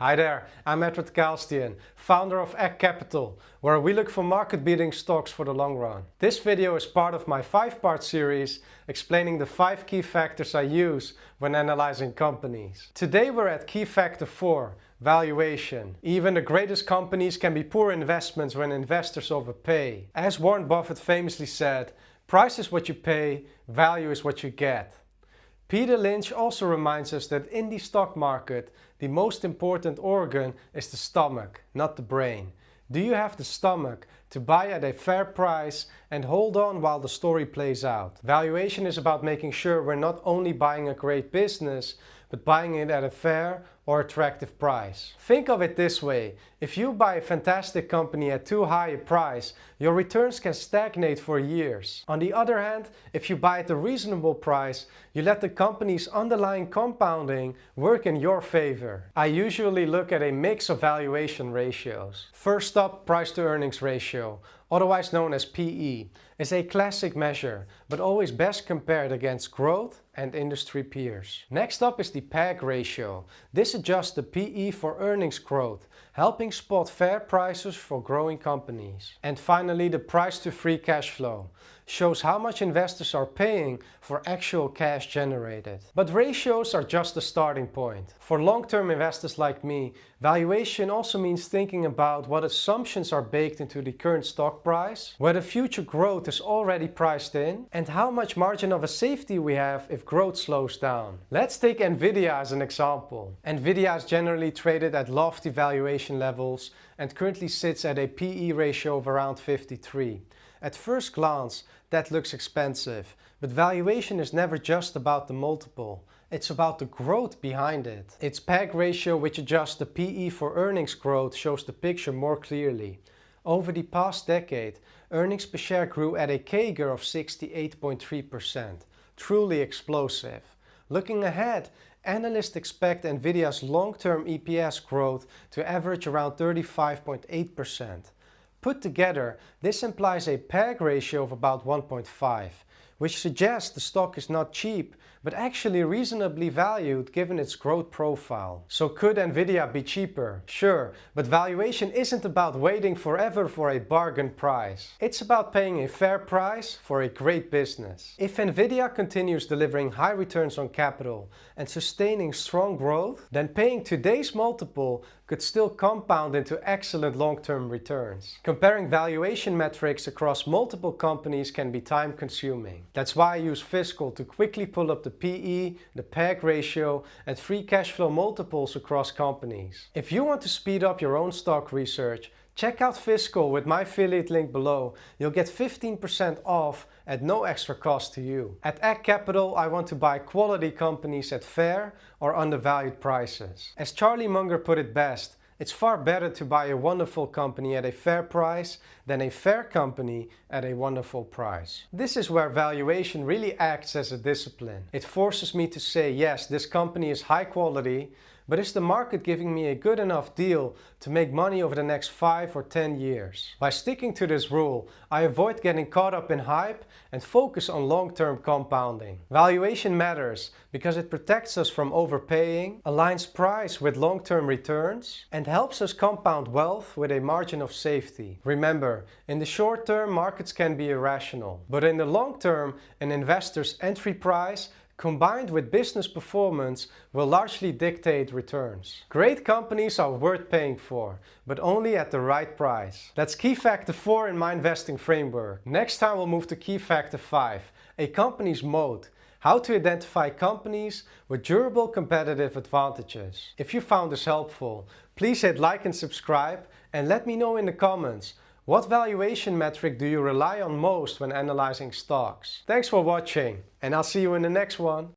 Hi there, I'm Edward Kalstian, founder of EKH Capital, where we look for market-beating stocks for the long run. This video is part of my 5-part series explaining the 5 key factors I use when analyzing companies. Today we're at key factor 4, valuation. Even the greatest companies can be poor investments when investors overpay. As Warren Buffett famously said, price is what you pay, value is what you get. Peter Lynch also reminds us that in the stock market, the most important organ is the stomach, not the brain. Do you have the stomach to buy at a fair price and hold on while the story plays out? Valuation is about making sure we're not only buying a great business, but buying it at a fair or attractive price. Think of it this way: if you buy a fantastic company at too high a price, your returns can stagnate for years. On the other hand, if you buy at a reasonable price, you let the company's underlying compounding work in your favor. I usually look at a mix of valuation ratios. First up, price to earnings ratio, otherwise known as PE, is a classic measure, but always best compared against growth and industry peers. Next up is the PEG ratio. This adjusts the PE for earnings growth, helping spot fair prices for growing companies. And finally, the price to free cash flow shows how much investors are paying for actual cash generated. But ratios are just the starting point. For long-term investors like me, valuation also means thinking about what assumptions are baked into the current stock price, whether future growth is already priced in, and how much margin of safety we have if growth slows down. Let's take NVIDIA as an example. NVIDIA is generally traded at lofty valuation levels and currently sits at a PE ratio of around 53. At first glance, that looks expensive, but valuation is never just about the multiple. It's about the growth behind it. Its PEG ratio, which adjusts the PE for earnings growth, shows the picture more clearly. Over the past decade, earnings per share grew at a CAGR of 68.3%. Truly explosive. Looking ahead, analysts expect NVIDIA's long-term EPS growth to average around 35.8%. Put together, this implies a PEG ratio of about 1.5, which suggests the stock is not cheap, but actually reasonably valued given its growth profile. So could NVIDIA be cheaper? Sure, but valuation isn't about waiting forever for a bargain price. It's about paying a fair price for a great business. If NVIDIA continues delivering high returns on capital and sustaining strong growth, then paying today's multiple could still compound into excellent long-term returns. Comparing valuation metrics across multiple companies can be time-consuming. That's why I use Fiscal to quickly pull up the PE, the PEG ratio, and free cash flow multiples across companies. If you want to speed up your own stock research, check out Fiscal with my affiliate link below. You'll get 15% off at no extra cost to you. At EKH Capital, I want to buy quality companies at fair or undervalued prices. As Charlie Munger put it best, it's far better to buy a wonderful company at a fair price than a fair company at a wonderful price. This is where valuation really acts as a discipline. It forces me to say, yes, this company is high quality, but is the market giving me a good enough deal to make money over the next 5 or 10 years? By sticking to this rule, I avoid getting caught up in hype and focus on long-term compounding. Valuation matters because it protects us from overpaying, aligns price with long-term returns, and helps us compound wealth with a margin of safety. Remember, in the short term, markets can be irrational, but in the long term, an investor's entry price combined with business performance will largely dictate returns. Great companies are worth paying for, but only at the right price. That's key factor 4 in my investing framework. Next time we'll move to key factor 5, a company's moat. How to identify companies with durable competitive advantages. If you found this helpful, please hit like and subscribe, and let me know in the comments, what valuation metric do you rely on most when analyzing stocks? Thanks for watching, and I'll see you in the next one.